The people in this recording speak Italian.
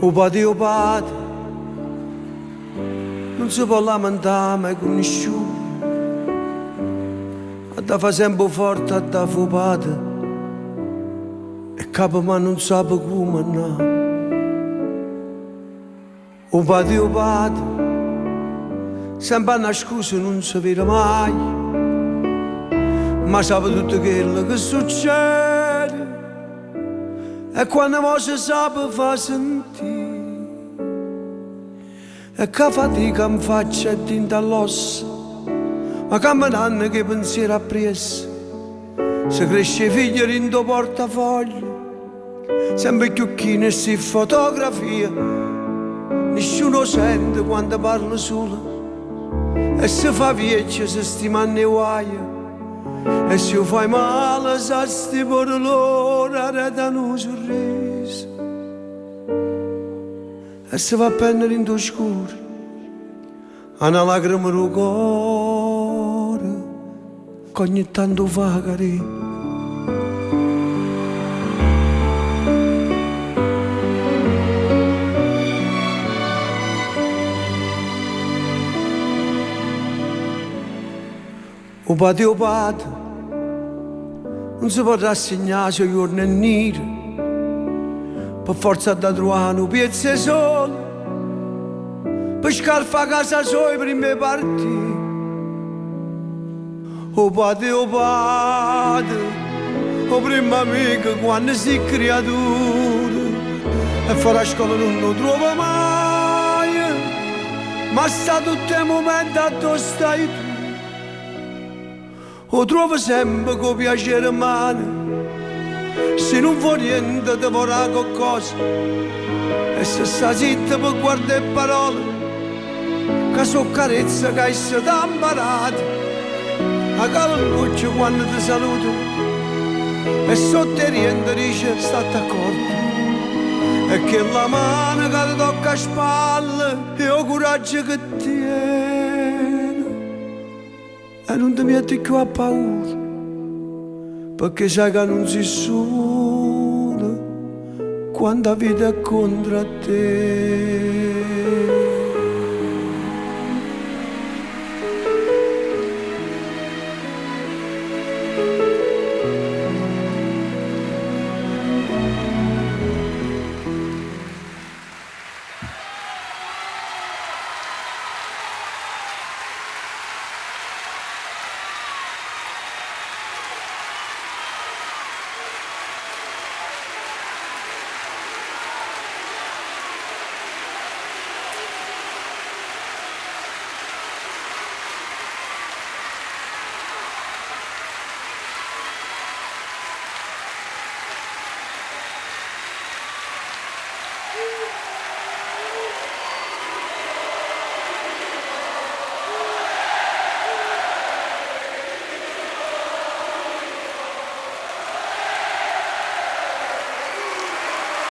o padre, non si può lamentare mai con nessuno, a fa sempre forte a da fu padre, e capo ma non sa come no. O padre, sempre nascosto non si vede mai, ma sa tutto quello che succede, e quando mo si sa fa sentire, e che fatica mi faccia e tinta all'ossa, ma camminando che pensiero ha preso, se cresce figlio in tuo portafoglio, sempre chiucchino e si fotografia, nessuno sente quando parla solo, e se fa vecchio se stima nei guai, e se fai male sa sti per loro arredano un sorriso, e se va a prendere in tuo scuro una lacrima del cuore che ogni tanto fa carino. O padre, non si può rassegnare se giorno è nero, per forza da trovare un piezzo solo, per scarfa a casa sua i primi partiti. O padre, o prima amico quando si creatura, e fare a scuola non lo trova mai, ma sta tutto il momento a dove stai tu. Lo trovo sempre con piacere mano, se non vuoi niente ti vorrà qualcosa, e se sta zitta per guardare parole, che so carezza che hai stato imparato, a cavalluccio quando ti saluto, e sotto riente dice state d'accordo, e che la mano che ti tocca a spalle, e il coraggio che tiene. E non ti metti più a paura, perché sai che non si solo quando la vita è contro te.